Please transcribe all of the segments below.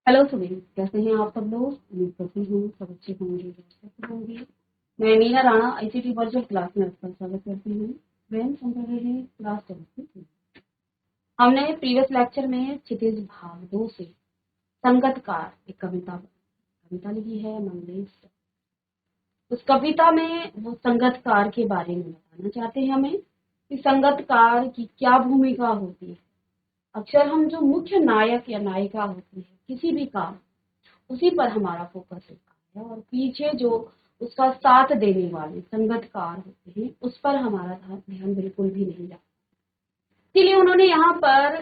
Hello सुबह, कैसे हैं आप सब लोग। उम्मीद करती हूँ सब अच्छे होंगे, स्वस्थ होंगे। मैं Meena Rana ICT virtual class में आपका स्वागत करती हूँ। फ्रेंड्स, हम कर रहे हैं क्लास 10। हमने प्रीवियस लेक्चर में क्षितिज भाग 2 से संगतकार एक कविता लिखी है मंगलेश। उस कविता में वो संगतकार के बारे में बताना चाहते हैं हमें कि संगतकार की क्या भूमिका होती है। अक्सर हम जो मुख्य नायक या नायिका होती है किसी भी काम, उसी पर हमारा फोकस होता है और पीछे जो उसका साथ देने वाले संगतकार होते हैं उस पर हमारा ध्यान बिल्कुल भी नहीं जाता। इसीलिए उन्होंने यहाँ पर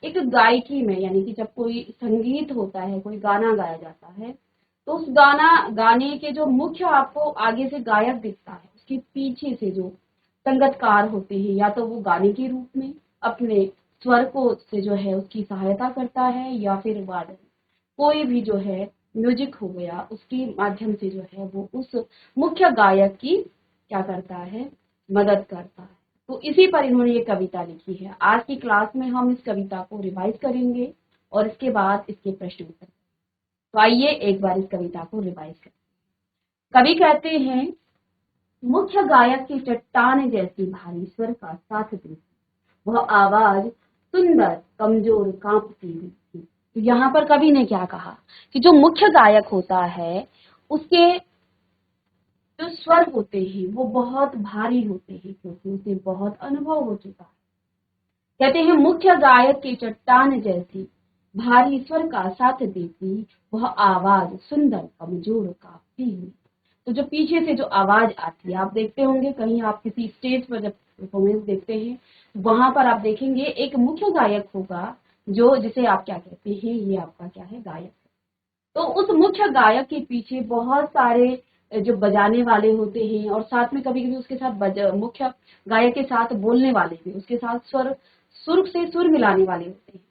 एक गायकी में, यानी कि जब कोई संगीत होता है, कोई गाना गाया जाता है, तो उस गाने के जो मुख्य आपको आगे से गायक दिखता है, उसके पीछे से जो संगतकार होते हैं, या तो वो गाने के रूप में अपने स्वर को से जो है उसकी सहायता करता है, या फिर वादन, कोई भी जो है म्यूजिक हो गया, उसके माध्यम से जो है वो उस मुख्य गायक की क्या करता है, मदद करता है। तो इसी पर इन्होंने ये कविता लिखी है। आज की क्लास में हम इस कविता को रिवाइज करेंगे और इसके बाद इसके प्रश्न उत्तर। तो आइए एक बार इस कविता को रिवाइज करें। कवि कहते हैं, मुख्य गायक की चट्टान जैसी भारी स्वर का साथ दी, वह आवाज सुंदर कमजोर कांपती हुई थी। तो यहाँ पर कवि ने क्या कहा कि जो मुख्य गायक होता है उसके जो स्वर होते हैं वो बहुत भारी होते हैं, क्योंकि उसे बहुत अनुभव हो चुका है। कहते हैं, मुख्य गायक की चट्टान जैसी भारी स्वर का साथ देती वह आवाज सुंदर कमजोर कांपती हुई। तो जो पीछे से जो आवाज आती है, आप देखते होंगे कहीं आप किसी स्टेज पर जब परफॉर्मेंस देखते हैं, वहां पर आप देखेंगे एक मुख्य गायक होगा, जो जिसे आप क्या कहते हैं, ये आपका क्या है, गायक। तो उस मुख्य गायक के पीछे बहुत सारे जो बजाने वाले होते हैं, और साथ में कभी कभी उसके साथ मुख्य गायक के साथ बोलने वाले भी, उसके साथ सुर से सुर मिलाने वाले होते हैं।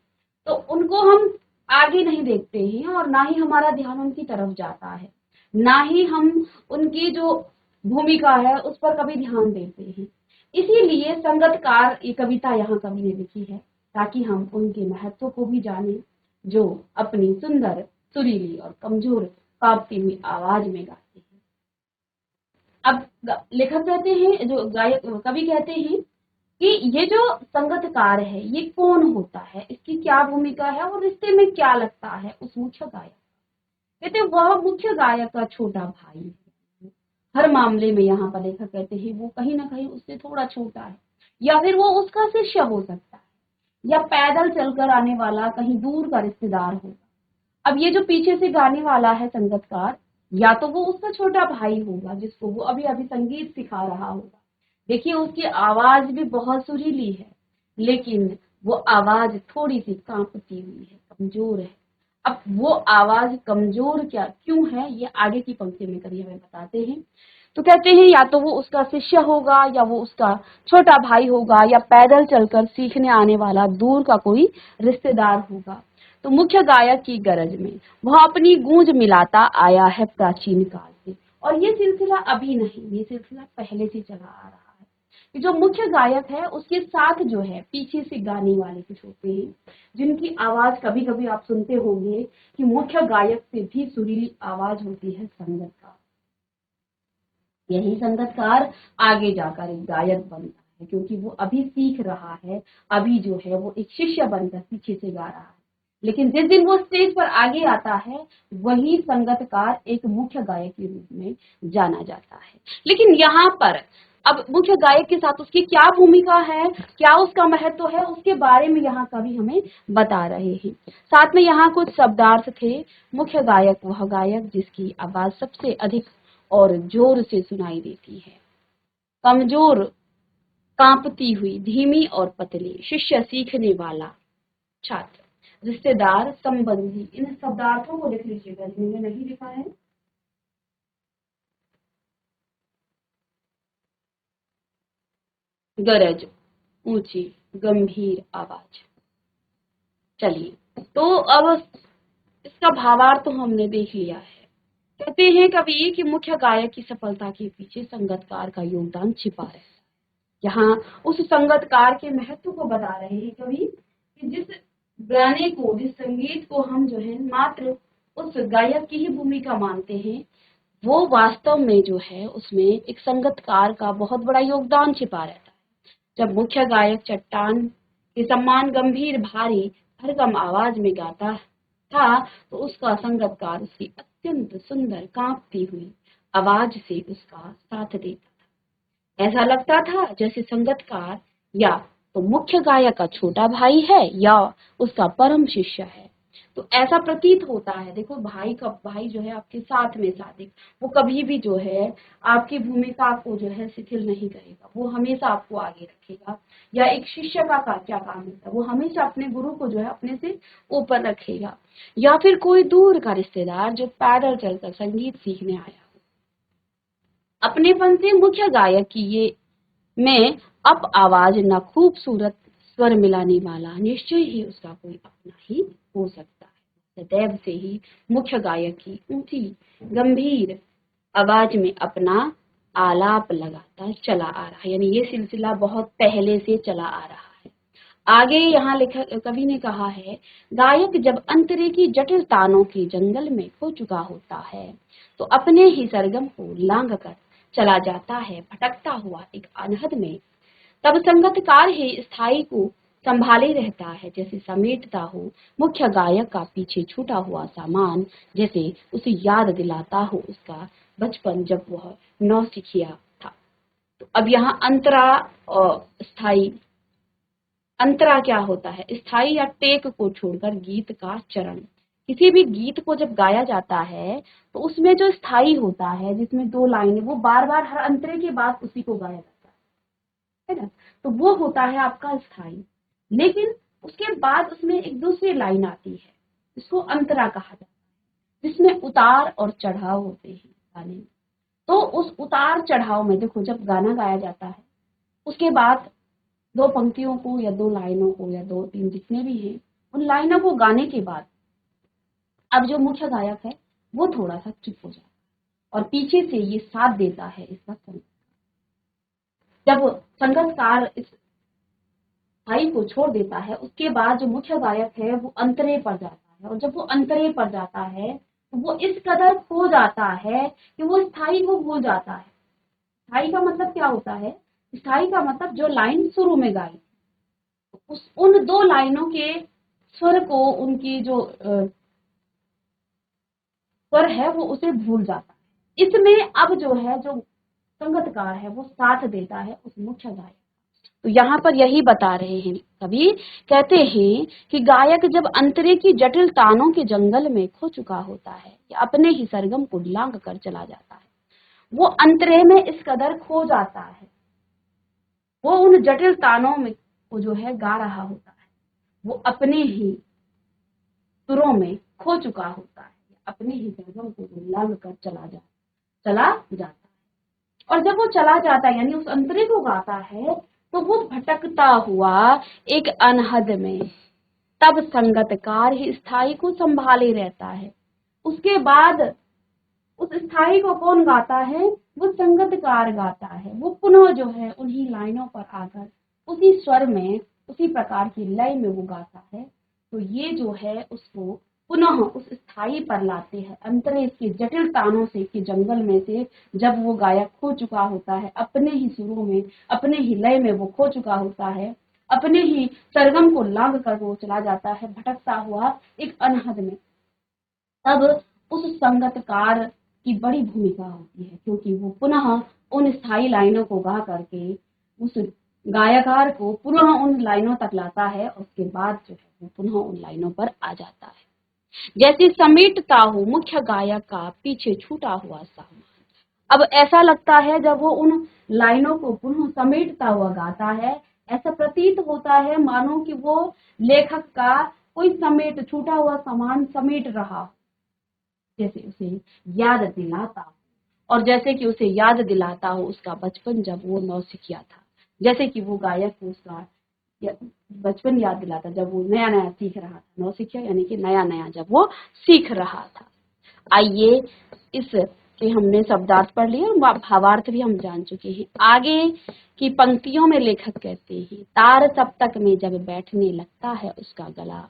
तो उनको हम आगे नहीं देखते हैं और ना ही हमारा ध्यान उनकी तरफ जाता है, ना ही हम उनकी जो भूमिका है उस पर कभी ध्यान देते हैं। इसीलिए संगतकार ये कविता यहाँ कवि ने लिखी है, ताकि हम उनके महत्व को भी जानें, जो अपनी सुंदर सुरीली और कमजोर कांपती हुई आवाज में गाते हैं। अब लेखक कहते हैं, जो गायक कवि कहते हैं कि ये जो संगतकार है ये कौन होता है, इसकी क्या भूमिका है और रिश्ते में क्या लगता है उस मुख्य गायक। कहते हैं वह मुख्य गायक का छोटा भाई है। हर मामले में यहाँ पर लेखक कहते हैं वो कहीं ना कहीं उससे थोड़ा छोटा है, या फिर वो उसका शिष्य हो सकता है, या पैदल चलकर आने वाला कहीं दूर का रिश्तेदार होगा। अब ये जो पीछे से गाने वाला है संगतकार, या तो वो उसका छोटा भाई होगा जिसको वो अभी अभी संगीत सिखा रहा होगा। देखिए उसकी आवाज भी बहुत सुरीली है, लेकिन वो आवाज थोड़ी सी कांपती हुई है, कमजोर है। अब वो आवाज कमजोर क्या क्यों है, ये आगे की पंक्ति में कभी हमें बताते हैं। तो कहते हैं या तो वो उसका शिष्य होगा, या वो उसका छोटा भाई होगा, या पैदल चलकर सीखने आने वाला दूर का कोई रिश्तेदार होगा। तो मुख्य गायक की गरज में वह अपनी गूंज मिलाता आया है प्राचीन काल से। और ये सिलसिला अभी नहीं, ये सिलसिला पहले से चला आ रहा है कि जो मुख्य गायक है उसके साथ जो है पीछे से गाने वाले कुछ होते हैं, जिनकी आवाज कभी कभी आप सुनते होंगे कि मुख्य गायक से भी सुरीली आवाज होती है संगतकार। यही संगतकार आगे जाकर एक गायक बनता है, क्योंकि वो अभी सीख रहा है, अभी जो है वो एक शिष्य बनकर पीछे से गा रहा है। लेकिन जिस दिन वो स्टेज पर आगे आता है, वही संगतकार एक मुख्य गायक के रूप में जाना जाता है। लेकिन यहाँ पर अब मुख्य गायक के साथ उसकी क्या भूमिका है, क्या उसका महत्व है, उसके बारे में यहाँ कवि हमें बता रहे हैं। साथ में यहाँ कुछ शब्दार्थ थे। मुख्य गायक वह गायक जिसकी आवाज सबसे अधिक और जोर से सुनाई देती है, कमजोर कांपती हुई, धीमी और पतली, शिष्य सीखने वाला, छात्र, रिश्तेदार, संबंधी। इन शब्दार्थों को लिख लीजिएगा, जिन्हें नहीं लिखा है। गरज, ऊंची गंभीर आवाज। चलिए, तो अब इसका भावार्थ तो हमने देख लिया है। कहते हैं कवि कि मुख्य गायक की सफलता के पीछे संगतकार का योगदान छिपा है। यहाँ उस संगतकार के महत्व को बता रहे हैं कवि कि जिस गाने को, जिस संगीत को हम जो है मात्र उस गायक की ही भूमिका मानते हैं, वो वास्तव में जो है उसमें एक संगीतकार का बहुत बड़ा योगदान छिपा रहता है। जब मुख्य गायक चट्टान के समान गंभीर, भारी, भरकम आवाज में गाता था, तो उसका संगीतकार उसकी अत्यंत सुंदर कांपती हुई आवाज से उसका साथ देता था। ऐसा लगता था जैसे संगीतकार या तो मुख्य गायक का छोटा भाई है या उसका परम शिष्य है। तो ऐसा प्रतीत होता है। देखो, भाई जो है आपके साथ में सादिक, वो कभी भी जो है आपकी भूमिका को जो है शिथिल नहीं करेगा, वो हमेशा आपको आगे रखेगा। या एक शिष्य का क्या काम होता है, वो हमेशा अपने गुरु को जो है अपने से ऊपर रखेगा। या फिर कोई दूर का रिश्तेदार जो पैदल चलकर संगीत सीखने आया हो, अपनेपन से मुख्य गायक की ये में अप आवाज न खूबसूरत स्वर मिलाने वाला निश्चय ही उसका कोई अपना ही हो सकता है। सदैव से ही मुख्य गायक की ऊंची गंभीर आवाज में अपना आलाप लगाता चला आ रहा है, यानी ये सिलसिला बहुत पहले से चला आ रहा है। आगे यहाँ कवि ने कहा है, गायक जब अंतरे की जटिल तानों के जंगल में खो चुका होता है, तो अपने ही सरगम को लांग कर चला जाता है, भटकता हुआ एक अनहद में। तब संगीतकार ही स्थायी को संभाले रहता है, जैसे समेटता हो मुख्य गायक का पीछे छूटा हुआ सामान, जैसे उसे याद दिलाता हो उसका बचपन जब वह नौसिखिया था। तो अब यहाँ अंतरा और स्थायी, अंतरा क्या होता है? स्थायी या टेक को छोड़कर गीत का चरण। किसी भी गीत को जब गाया जाता है तो उसमें जो स्थायी होता है, जिसमें दो लाइनें, वो बार बार हर अंतरे के बाद उसी को गाया जाता है ना, तो वो होता है आपका स्थायी। लेकिन उसके बाद उसमें एक दूसरी लाइन आती है, इसको अंतरा कहा जाता है, जिसमें उतार और चढ़ाव होते हैं गाने में। तो उस उतार चढ़ाव में देखो, जब गाना गाया जाता है उसके बाद दो पंक्तियों को या दो लाइनों को या दो तीन जितने भी हैं, उन लाइनों को गाने के बाद अब जो मुख्य गायक है वो थोड़ा सा चुप हो जाता है और पीछे से ये साथ देता है इसका संगीत। जब संगीतकार इस स्थाई को छोड़ देता है, उसके बाद जो मुख्य गायक है वो अंतरे पर जाता है, और जब वो अंतरे पर जाता है तो वो इस कदर खो जाता है कि वो स्थाई को भूल जाता है। स्थाई का मतलब क्या होता है? स्थाई का मतलब जो लाइन शुरू में गाई, उस उन दो लाइनों के स्वर को, उनकी जो स्वर है वो उसे भूल जाता है। इसमें अब जो है, जो संगीतकार है वो साथ देता है उस मुख्य गायक। तो यहाँ पर यही बता रहे हैं कवि, कहते हैं कि गायक जब अंतरे की जटिल तानों के जंगल में खो चुका होता है या अपने ही सरगम को लांग कर चला जाता है, वो अंतरे में इस कदर खो जाता है, वो उन जटिल तानों में को जो है गा रहा होता है, वो अपने ही सुरों में खो चुका होता है, अपने ही सरगम को लांग कर चला जाता है। और जब वो चला जाता है, यानी उस अंतरे को गाता है, तो वो भटकता हुआ एक अनहद में, तब संगीतकार ही स्थाई को संभाले रहता है। उसके बाद उस स्थाई को कौन गाता है? वो संगीतकार गाता है। वो पुनः जो है उन्हीं लाइनों पर आकर उसी स्वर में, उसी प्रकार की लय में वो गाता है। तो ये जो है उसको पुनः उस स्थाई पर लाते हैं, अंतरे के जटिल तानों से के जंगल में से जब वो गायक खो चुका होता है, अपने ही सुरों में, अपने ही लय में वो खो चुका होता है, अपने ही सरगम को लांग कर वो चला जाता है भटकता हुआ एक अनहद में। तब उस संगीतकार की बड़ी भूमिका होती है, क्योंकि वो पुनः उन स्थायी लाइनों को गा करके उस गायकार को पुनः उन लाइनों तक लाता है, और उसके बाद जो है वो पुनः उन लाइनों पर आ जाता है। जैसे समेटता हो मुख्य गायक का पीछे छूटा हुआ सामान। अब ऐसा लगता है जब वो उन लाइनों को पुनः समेटता हुआ गाता है, ऐसा प्रतीत होता है मानो कि वो लेखक का कोई छूटा हुआ सामान समेट रहा हो, जैसे उसे याद दिलाता हो, और जैसे कि उसे याद दिलाता हो उसका बचपन जब वो नौसिखिया था, जैसे कि वो गायक को उसका बचपन याद दिलाता जब वो नया नया सीख रहा था। नौसिखिया यानी कि नया नया जब वो सीख रहा था। आइए इस कि हमने शब्दार्थ पढ़ लिए और भावार्थ भी हम जान चुके हैं। आगे की पंक्तियों में लेखक कहते हैं, तार सप्तक में जब बैठने लगता है उसका गला,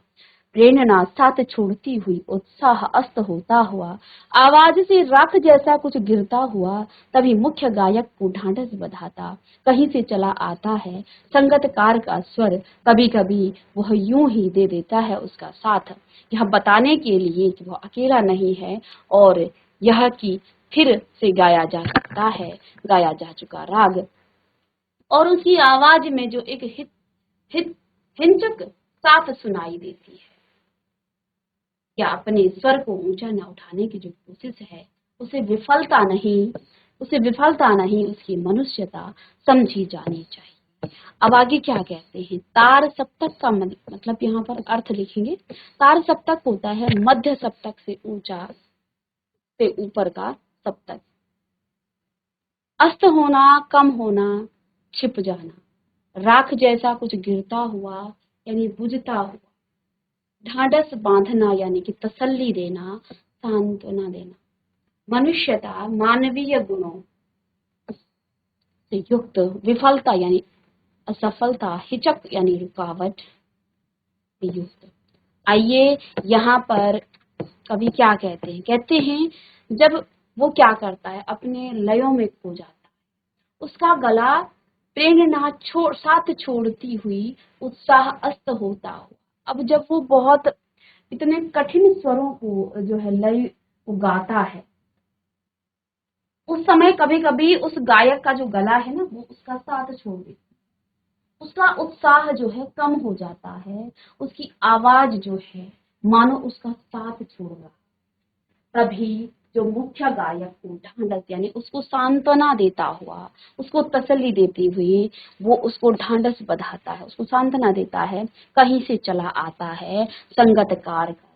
प्रेरणा साथ छोड़ती हुई, उत्साह अस्त होता हुआ, आवाज से राख जैसा कुछ गिरता हुआ, तभी मुख्य गायक को ढांढस बंधाता कहीं से चला आता है संगतकार का स्वर। कभी कभी वह यूं ही दे देता है उसका साथ, यह बताने के लिए कि वह अकेला नहीं है और यह कि फिर से गाया जा सकता है गाया जा चुका राग। और उसकी आवाज में जो एक हिंचक साथ सुनाई देती है, या अपने स्वर को ऊंचा न उठाने की जो कोशिश है, उसे विफलता नहीं उसकी मनुष्यता समझी जानी चाहिए। अब आगे क्या कहते हैं, तार सप्तक का मतलब यहाँ पर अर्थ लिखेंगे। तार सप्तक होता है मध्य सप्तक से ऊंचा से ऊपर का सप्तक। अस्त होना, कम होना, छिप जाना, राख जैसा कुछ गिरता हुआ यानी बुझता हुआ, ढांढस बांधना यानी कि तसल्ली देना, सांत्वना देना, मनुष्यता मानवीय गुणों से युक्त, विफलता यानी असफलता, हिचक यानी रुकावट से युक्त। आइए यहाँ पर कवि क्या कहते हैं जब वो क्या करता है, अपने लयों में खो जाता है, उसका गला प्रेरणा साथ छोड़ती हुई, उत्साह अस्त होता हो। अब जब वो बहुत इतने कठिन स्वरों को जो है लय को गाता है, उस समय कभी कभी उस गायक का जो गला है ना, वो उसका साथ छोड़ देता है, उसका उत्साह जो है कम हो जाता है, उसकी आवाज जो है मानो उसका साथ छोड़ रहा। तभी जो मुख्य गायक को ढांढस यानी उसको सांत्वना देता हुआ, उसको तसल्ली देती हुई, वो उसको ढांढस बंधाता है, उसको सांत्वना देता है, कहीं से चला आता है संगतकार का।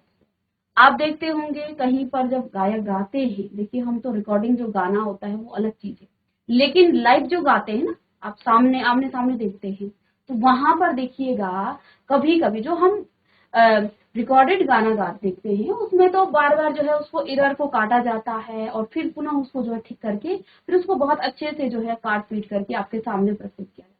आप देखते होंगे कहीं पर जब गायक गाते हैं, देखिए हम तो रिकॉर्डिंग जो गाना होता है वो अलग चीज है, लेकिन लाइव जो गाते हैं ना, आप आमने सामने देखते हैं, तो वहां पर देखिएगा कभी कभी जो हम रिकॉर्डेड गाना देखते हैं उसमें तो बार बार जो है उसको एरर को काटा जाता है और फिर पुनः उसको जो है ठीक करके फिर उसको बहुत अच्छे से जो है काट पीट करके आपके सामने प्रस्तुत किया जाता है।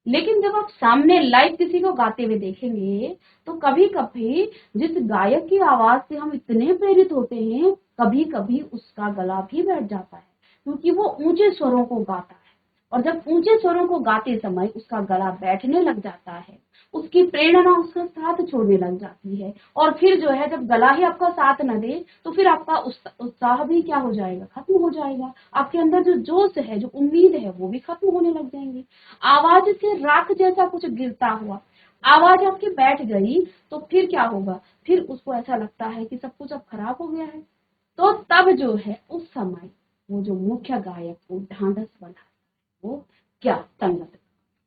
लेकिन जब आप सामने लाइव किसी को गाते हुए देखेंगे तो कभी कभी जिस गायक की आवाज से हम इतने प्रेरित होते हैं, कभी कभी उसका गला भी बैठ जाता है, क्योंकि वो ऊंचे स्वरों को गाता है, और जब ऊंचे स्वरों को गाते समय उसका गला बैठने लग जाता है, उसकी प्रेरणा उसका साथ छोड़ने लग जाती है, और फिर जो है जब गला ही आपका साथ न दे तो फिर आपका उत्साह भी क्या हो जाएगा, खत्म हो जाएगा। आपके अंदर जो जोश है, जो उम्मीद है, वो भी खत्म होने लग जाएंगी। आवाज से राख जैसा कुछ गिरता हुआ, आवाज आपकी बैठ गई तो फिर क्या होगा, फिर उसको ऐसा लगता है कि सब कुछ अब खराब हो गया है। तो तब जो है उस समय वो जो मुख्य गायक को ढांढस बना, वो क्या संगत,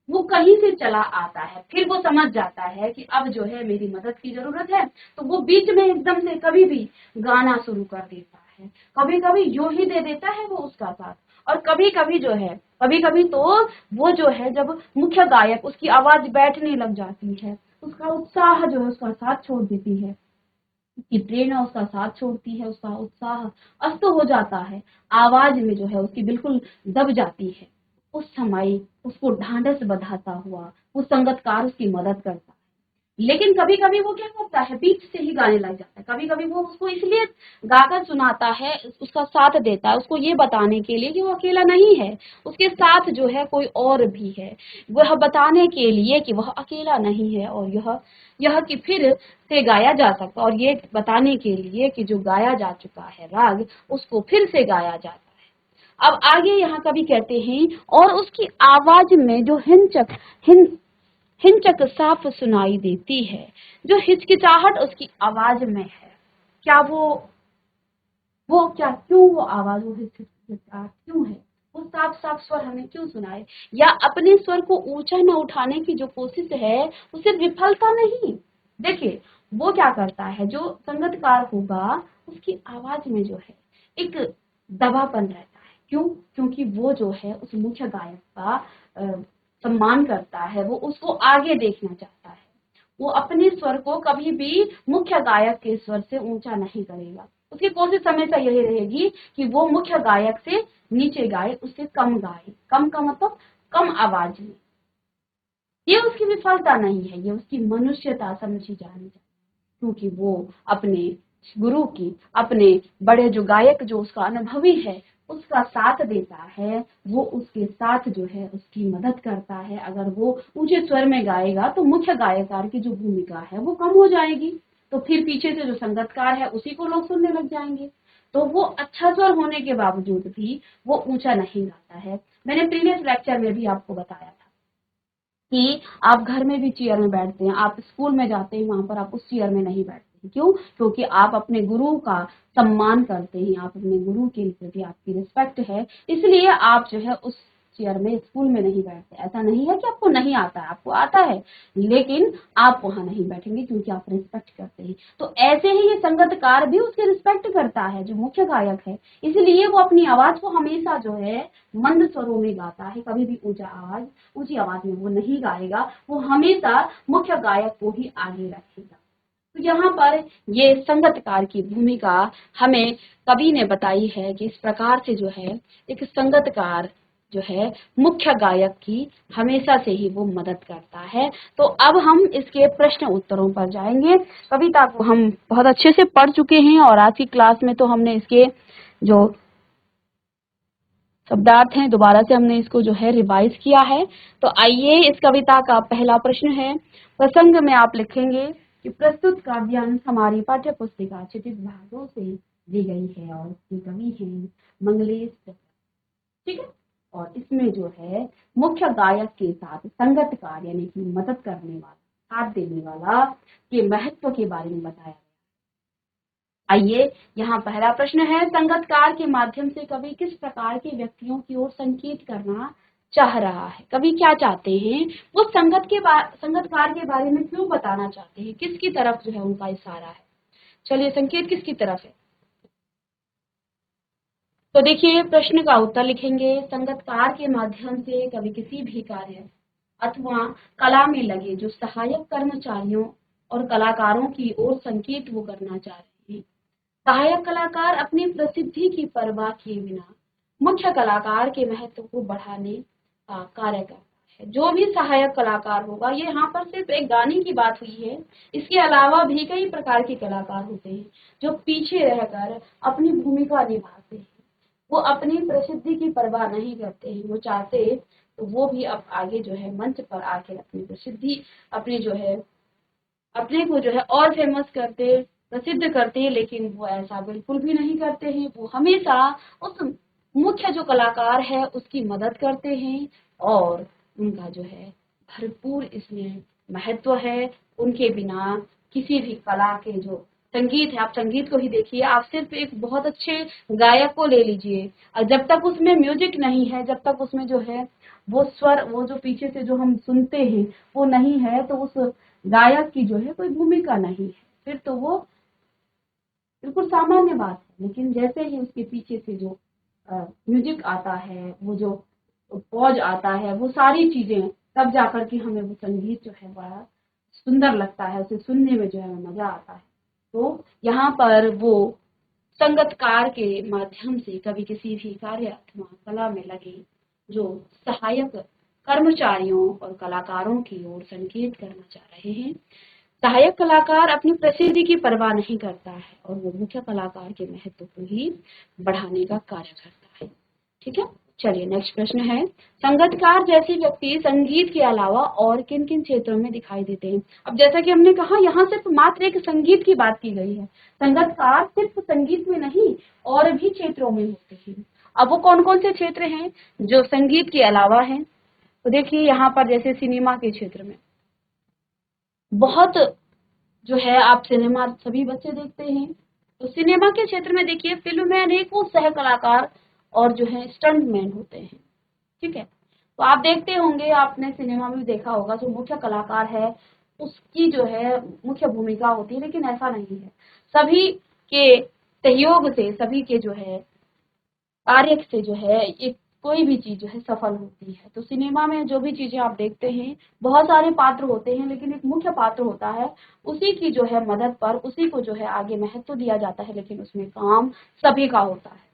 वो कहीं से चला आता है, फिर वो समझ जाता है कि अब जो है मेरी मदद की जरूरत है, तो वो बीच में एकदम से कभी भी गाना शुरू कर देता है, कभी कभी यूं ही दे देता है वो उसका साथ, और कभी कभी जो है कभी कभी तो वो जो है जब मुख्य गायक उसकी आवाज बैठने लग जाती है, उसका उत्साह जो है उसका साथ छोड़ देती है, उसकी प्रेरणा उसका साथ छोड़ती है, उसका उत्साह अस्त हो जाता है, आवाज में जो है उसकी बिल्कुल दब जाती है। उस समय उसको ढांढस बंधाता हुआ वो संगतकार उसकी मदद करता है। लेकिन कभी कभी वो क्या करता है, बीच से ही गाने लग जाता है, कभी कभी वो उसको इसलिए गाकर सुनाता है, उसका साथ देता है, उसको ये बताने के लिए कि वो अकेला नहीं है, उसके साथ जो है कोई और भी है, वह बताने के लिए कि वह अकेला नहीं है, और यह कि फिर से गाया जा सकता, और ये बताने के लिए कि जो गाया जा चुका है राग उसको फिर से गाया जाता है। अब आगे यहाँ कभी कहते हैं, और उसकी आवाज में जो हिंचक साफ सुनाई देती है, जो हिचकिचाहट उसकी आवाज में है, क्या वो क्या क्यों वो आवाज वो हिचकिचाहट क्यों है, वो साफ साफ स्वर हमें क्यों सुनाए, या अपने स्वर को ऊंचा न उठाने की जो कोशिश है उसे विफलता नहीं। देखिए वो क्या करता है, जो संगतकार होगा उसकी आवाज में जो है एक दबापन रहता है, क्यों, क्योंकि वो जो है उस मुख्य गायक का सम्मान करता है, वो उसको आगे देखना चाहता है, वो अपने स्वर को कभी भी मुख्य गायक के स्वर से ऊंचा नहीं करेगा, उसकी कोशिश हमेशा यही रहेगी कि वो मुख्य गायक से नीचे गाए, उससे कम गाए, कम का मतलब कम आवाज में। ये उसकी विफलता नहीं है, ये उसकी मनुष्यता समझी जानी चाहिए, क्योंकि वो अपने गुरु की, अपने बड़े जो गायक जो उसका अनुभवी है उसका साथ देता है, वो उसके साथ जो है उसकी मदद करता है। अगर वो ऊंचे स्वर में गाएगा तो मुख्य गायकार की जो भूमिका है वो कम हो जाएगी, तो फिर पीछे से जो संगतकार है उसी को लोग सुनने लग जाएंगे। तो वो अच्छा स्वर होने के बावजूद भी वो ऊंचा नहीं गाता है। मैंने प्रीवियस लेक्चर में भी आपको बताया था कि आप घर में भी चेयर में बैठते हैं, आप स्कूल में जाते हैं, वहां पर आप उस चेयर में नहीं बैठते हैं। क्यों? क्योंकि आप अपने गुरु का सम्मान करते हैं, आप अपने गुरु के प्रति आपकी रिस्पेक्ट है, इसलिए आप जो है उस चेयर में स्कूल में नहीं बैठते। ऐसा नहीं है कि आपको नहीं आता है, आपको आता है, लेकिन आप वहां नहीं बैठेंगे क्योंकि आप रिस्पेक्ट करते हैं। तो ऐसे ही ये संगतकार भी उसकी रिस्पेक्ट करता है जो मुख्य गायक है, इसलिए वो अपनी आवाज को हमेशा जो है मंद स्वरों में गाता है, कभी भी ऊंची आवाज में वो नहीं गाएगा, वो हमेशा मुख्य गायक को ही आगे रखेगा। तो यहाँ पर ये संगतकार की भूमिका हमें कवि ने बताई है कि इस प्रकार से जो है एक संगतकार जो है मुख्य गायक की हमेशा से ही वो मदद करता है। तो अब हम इसके प्रश्न उत्तरों पर जाएंगे। कविता को हम बहुत अच्छे से पढ़ चुके हैं और आज की क्लास में तो हमने इसके जो शब्दार्थ हैं दोबारा से हमने इसको जो है रिवाइज किया है। तो आइए, इस कविता का पहला प्रश्न है, प्रसंग में आप लिखेंगे कि प्रस्तुत काव्यांश हमारी पाठ्य पुस्तिका क्षितिज भागों से दी गई है और इसके कवि हैं मंगलेश चतुर्वेदी। ठीक है, और इसमें जो है मुख्य गायक के साथ संगतकार यानी कि मदद करने वाला, साथ देने वाला के महत्व के बारे में बताया। आइए, यहाँ पहला प्रश्न है, संगतकार के माध्यम से कवि किस प्रकार के व्यक्तियों की ओर संकेत करना चाह रहा है? कवि क्या चाहते हैं, वो संगतकार के बारे में क्यों बताना चाहते हैं, किसकी तरफ जो है उनका इशारा है? चलिए, संकेत किसकी तरफ है? तो देखिए, प्रश्न का उत्तर लिखेंगे, संगतकार के माध्यम से कवि किसी भी कार्य अथवा कला में लगे जो सहायक कर्मचारियों और कलाकारों की ओर संकेत वो करना चाह रहे हैं। सहायक कलाकार अपनी प्रसिद्धि की परवाह किए बिना मुख्य कलाकार के महत्व को बढ़ाने का कार्य करता है। जो भी सहायक कलाकार होगा, ये यहाँ पर सिर्फ एक गाने की बात हुई है, इसके अलावा भी कई प्रकार के कलाकार होते हैं जो पीछे रहकर अपनी भूमिका निभाते हैं। वो अपनी प्रसिद्धि की परवाह नहीं करते हैं, वो चाहते तो वो भी अब आगे जो है मंच पर आकर अपनी प्रसिद्धि, अपने जो है अपने को जो है और फेमस करते, प्रसिद्ध करते हैं, लेकिन वो ऐसा बिल्कुल भी नहीं करते हैं। वो हमेशा उस मुख्य जो कलाकार है उसकी मदद करते हैं और उनका जो है भरपूर इसमें महत्व है। उनके बिना किसी भी कला के जो संगीत है, आप संगीत को ही देखिए, आप सिर्फ एक बहुत अच्छे गायक को ले लीजिए और जब तक उसमें म्यूजिक नहीं है, जब तक उसमें जो है वो स्वर, वो जो पीछे से जो हम सुनते हैं वो नहीं है, तो उस गायक की जो है कोई भूमिका नहीं है, फिर तो वो बिल्कुल सामान्य बात है। लेकिन जैसे ही उसके पीछे से जो म्यूजिक आता है, वो जो पॉज आता है, वो सारी चीजें, तब जाकर के हमें वो संगीत जो है बड़ा सुंदर लगता है, उसे सुनने में जो है मजा आता है। तो यहाँ पर वो संगतकार के माध्यम से कभी किसी भी कार्य अथवा कला में लगे जो सहायक कर्मचारियों और कलाकारों की ओर संकेत करना चाह रहे हैं। सहायक कलाकार अपनी प्रसिद्धि की परवाह नहीं करता है और वो मुख्य कलाकार के महत्व को ही बढ़ाने का कार्य करता है। ठीक है, चलिए नेक्स्ट प्रश्न है, संगतकार जैसे व्यक्ति संगीत के अलावा और किन किन क्षेत्रों में दिखाई देते हैं? अब जैसा कि हमने कहा, यहाँ सिर्फ मात्र एक संगीत की बात की गई है, संगतकार सिर्फ संगीत में नहीं और भी क्षेत्रों में होते हैं। अब वो कौन कौन से क्षेत्र हैं जो संगीत के अलावा हैं? तो देखिए, यहाँ पर जैसे सिनेमा के क्षेत्र में बहुत जो है, आप सिनेमा सभी बच्चे देखते हैं, तो सिनेमा के क्षेत्र में देखिए फिल्म में अनेकों सह कलाकार और जो है स्टंट मैन होते हैं। ठीक है, तो आप देखते होंगे, आपने सिनेमा में भी देखा होगा, जो मुख्य कलाकार है उसकी जो है मुख्य भूमिका होती है, लेकिन ऐसा नहीं है। सभी के सहयोग से, सभी के जो है कार्य से जो है एक कोई भी चीज जो है सफल होती है। तो सिनेमा में जो भी चीजें आप देखते हैं, बहुत सारे पात्र होते हैं, लेकिन एक मुख्य पात्र होता है, उसी की जो है मदद पर उसी को जो है आगे महत्व दिया जाता है, लेकिन उसमें काम सभी का होता है।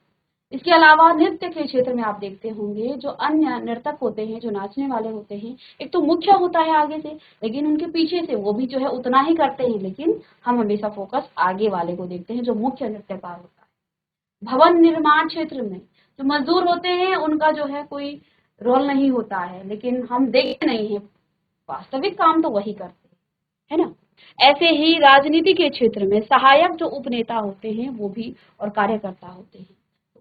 इसके अलावा नृत्य के क्षेत्र में आप देखते होंगे, जो अन्य नर्तक होते हैं, जो नाचने वाले होते हैं, एक तो मुख्य होता है आगे से, लेकिन उनके पीछे से वो भी जो है उतना ही करते हैं, लेकिन हम हमेशा फोकस आगे वाले को देखते हैं, जो मुख्य नृत्यकार होता है। भवन निर्माण क्षेत्र में जो मजदूर होते हैं, उनका जो है कोई रोल नहीं होता है, लेकिन हम देखते नहीं है, वास्तविक काम तो वही करते हैं, है ना। ऐसे ही राजनीति के क्षेत्र में सहायक जो उपनेता होते हैं वो भी और कार्यकर्ता होते हैं,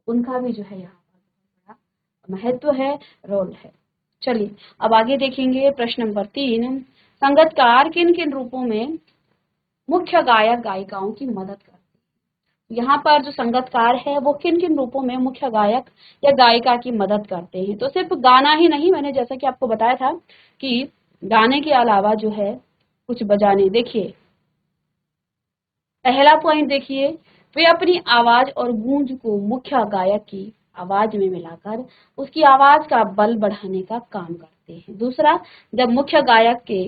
उनका भी जो है यहाँ पर बड़ा महत्व है, रोल है। चलिए अब आगे देखेंगे प्रश्न नंबर 3, संगीतकार किन किन रूपों में मुख्य गायक गायिकाओं की मदद करते हैं। यहाँ पर जो संगीतकार है वो किन किन रूपों में मुख्य गायक या गायिका की मदद करते हैं। तो सिर्फ गाना ही नहीं, मैंने जैसा कि आपको बताया था कि गाने के अलावा जो है कुछ बजाने। देखिए पहला पॉइंट देखिए, वे अपनी आवाज और गूंज को मुख्य गायक की आवाज में मिलाकर उसकी आवाज का बल बढ़ाने का काम करते हैं। दूसरा, जब मुख्य गायक के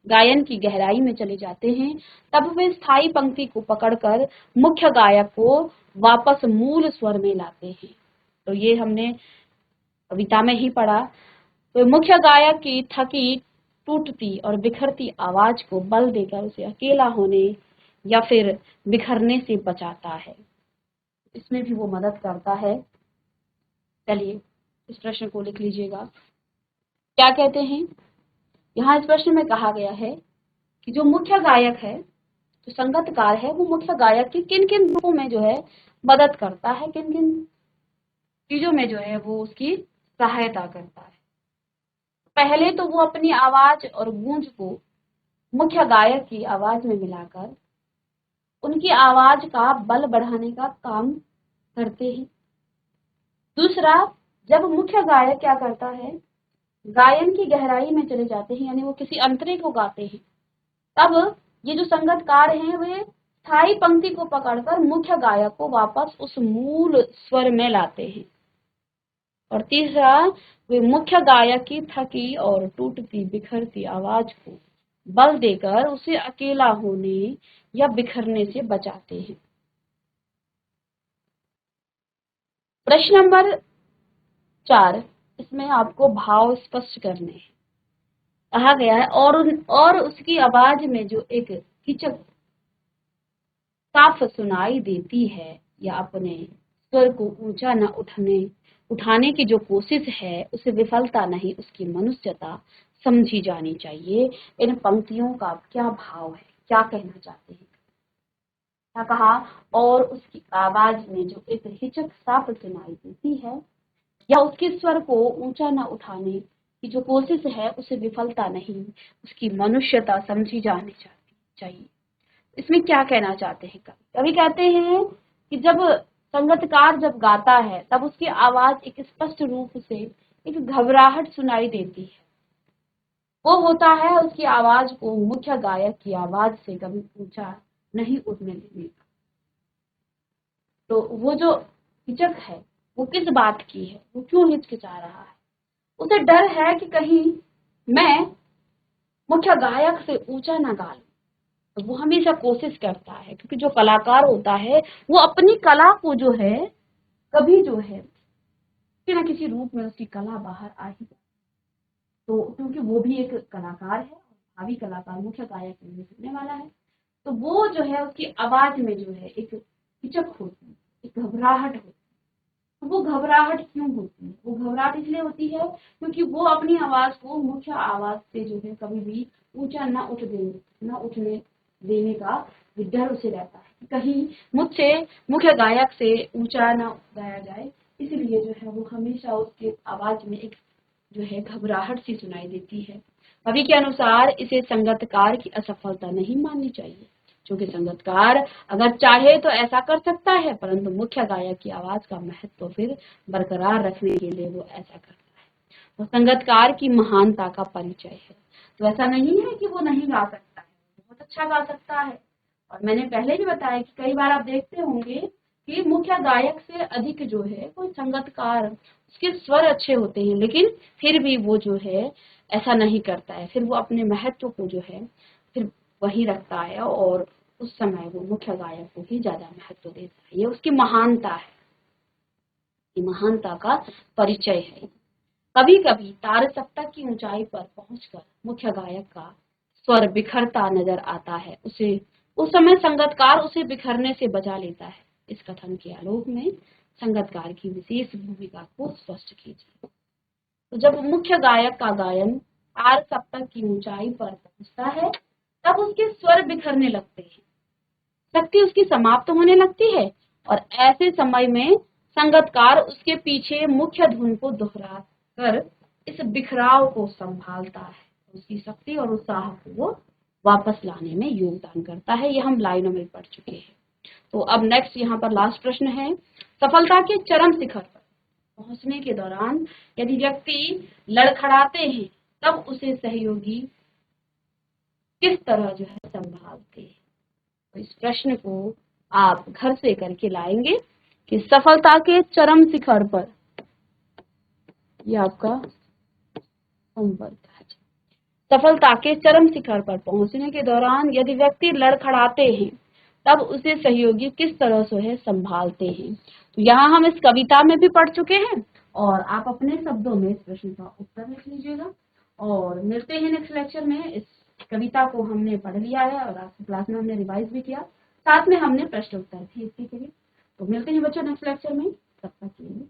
गायन की गहराई में चले जाते हैं, तब वे स्थायी पंक्ति को पकड़कर मुख्य गायक को वापस मूल स्वर में लाते हैं। तो ये हमने कविता में ही पढ़ा। तो मुख्य गायक की थकी, टूटती और बिखरती आवाज को बल देकर उसे अकेला होने या फिर बिखरने से बचाता है, इसमें भी वो मदद करता है। चलिए इस प्रश्न को लिख लीजिएगा। क्या कहते हैं, यहाँ इस प्रश्न में कहा गया है कि जो मुख्य गायक है, जो संगीतकार है, वो मुख्य गायक की किन किन रूपों में जो है मदद करता है, किन किन चीजों में जो है वो उसकी सहायता करता है। पहले तो वो अपनी आवाज और गूंज को मुख्य गायक की आवाज में मिलाकर उनकी आवाज का बल बढ़ाने का काम करते हैं। दूसरा, जब मुख्य गायक क्या करता है, गायन की गहराई में चले जाते हैं, यानी वो किसी अंतरे को गाते हैं, तब ये जो संगीतकार हैं वे स्थायी पंक्ति को पकड़कर मुख्य गायक को वापस उस मूल स्वर में लाते हैं। और तीसरा, वे मुख्य गायक की थकी और टूटती बिखरती आवाज को बल देकर उसे अकेला होने या बिखरने से बचाते हैं। प्रश्न नंबर 4, इसमें आपको भाव स्पष्ट करने हैं। कहा गया है और उसकी आवाज में जो एक हिचक साफ सुनाई देती है या अपने स्वर को ऊंचा न उठाने की जो कोशिश है, उसे विफलता नहीं, उसकी मनुष्यता समझी जानी चाहिए। इन पंक्तियों का क्या भाव है, क्या कहना चाहते हैं। क्या कहा, और उसकी आवाज में जो एक हिचक साफ सुनाई देती है या उसके स्वर को ऊंचा न उठाने की जो कोशिश है, उसे विफलता नहीं, उसकी मनुष्यता समझी जानी चाहिए। इसमें क्या कहना चाहते हैं, कवि कहते हैं कि जब संगीतकार जब गाता है तब उसकी आवाज एक स्पष्ट रूप से एक घबराहट सुनाई देती है। वो होता है उसकी आवाज को मुख्य गायक की आवाज से कभी ऊंचा नहीं उठने देने का। तो वो जो हिचक है वो किस बात की है, वो क्यों हिचकिचा रहा है, उसे डर है कि कहीं मैं मुख्य गायक से ऊंचा ना गा लूं। तो वो हमेशा कोशिश करता है, क्योंकि जो कलाकार होता है वो अपनी कला को जो है कभी जो है किसी न किसी रूप में उसकी कला बाहर आ ही। तो क्योंकि वो भी एक कलाकार है, भावी कलाकार मुख्य गायक होने वाला है, तो वो जो है उसकी आवाज में जो है एक हिचक होती है, एक घबराहट होती है। तो वो घबराहट क्यों होती है, वो घबराहट इसलिए होती है क्योंकि वो अपनी आवाज को मुख्य आवाज से जो है कभी भी ऊंचा न उठने देने का डर उसे रहता है कि कहीं मुझसे मुख्य गायक से ऊंचा न गाया जाए, इसलिए जो है वो हमेशा उसके आवाज में एक जो है घबराहट सी सुनाई देती है। कवि के अनुसार इसे संगीतकार की असफलता नहीं माननी चाहिए, क्योंकि संगीतकार अगर चाहे तो ऐसा कर सकता है, परंतु मुख्य गायक की आवाज का महत्व फिर बरकरार रखने के लिए वो ऐसा करता है। तो संगीतकार की महानता का परिचय है। तो ऐसा नहीं है कि वो नहीं गा सकता है, बहुत अच्छा गा सकता है। और मैंने पहले भी बताया कि कई बार आप देखते होंगे कि मुख्य गायक से अधिक जो है कोई संगतकार, उसके स्वर अच्छे होते हैं लेकिन फिर भी वो जो है ऐसा नहीं करता है, फिर वो अपने महत्व को जो है फिर वही रखता है और उस समय वो मुख्य गायक को ही ज्यादा महत्व देता है। ये उसकी महानता है, ये महानता का परिचय है। कभी कभी तार सप्तक की ऊंचाई पर पहुंचकर मुख्य गायक का स्वर बिखरता नजर आता है, उसे उस समय संगतकार उसे बिखरने से बचा लेता है। इस कथन के आलोक में संगतकार की विशेष भूमिका को स्पष्ट कीजिए। तो जब मुख्य गायक का गायन तार सप्तक की ऊंचाई पर पहुंचता है तब उसके स्वर बिखरने लगते हैं, शक्ति उसकी समाप्त होने लगती है और ऐसे समय में संगतकार उसके पीछे मुख्य धुन को दोहरा कर इस बिखराव को संभालता है, उसकी शक्ति और उत्साह को वो वापस लाने में योगदान करता है। ये हम लाइनों में पढ़ चुके हैं। तो अब नेक्स्ट यहाँ पर लास्ट प्रश्न है, सफलता के चरम शिखर पर पहुंचने के दौरान यदि व्यक्ति लड़खड़ाते हैं तब उसे सहयोगी किस तरह जो है संभालते हैं। तो इस प्रश्न को आप घर से करके लाएंगे कि सफलता के चरम शिखर पर, ये आपका होमवर्क है, सफलता के चरम शिखर पर पहुंचने के दौरान यदि व्यक्ति लड़खड़ाते हैं तब उसे सहयोगी किस तरह से है संभालते हैं। तो यहाँ हम इस कविता में भी पढ़ चुके हैं और आप अपने शब्दों में इस प्रश्न का उत्तर लिख लीजिएगा और मिलते हैं नेक्स्ट लेक्चर में। इस कविता को हमने पढ़ लिया है और आज की क्लास में हमने रिवाइज भी किया, साथ में हमने प्रश्न उत्तर भी इसके लिए। तो मिलते हैं बच्चों नेक्स्ट लेक्चर में, तब तक के लिए।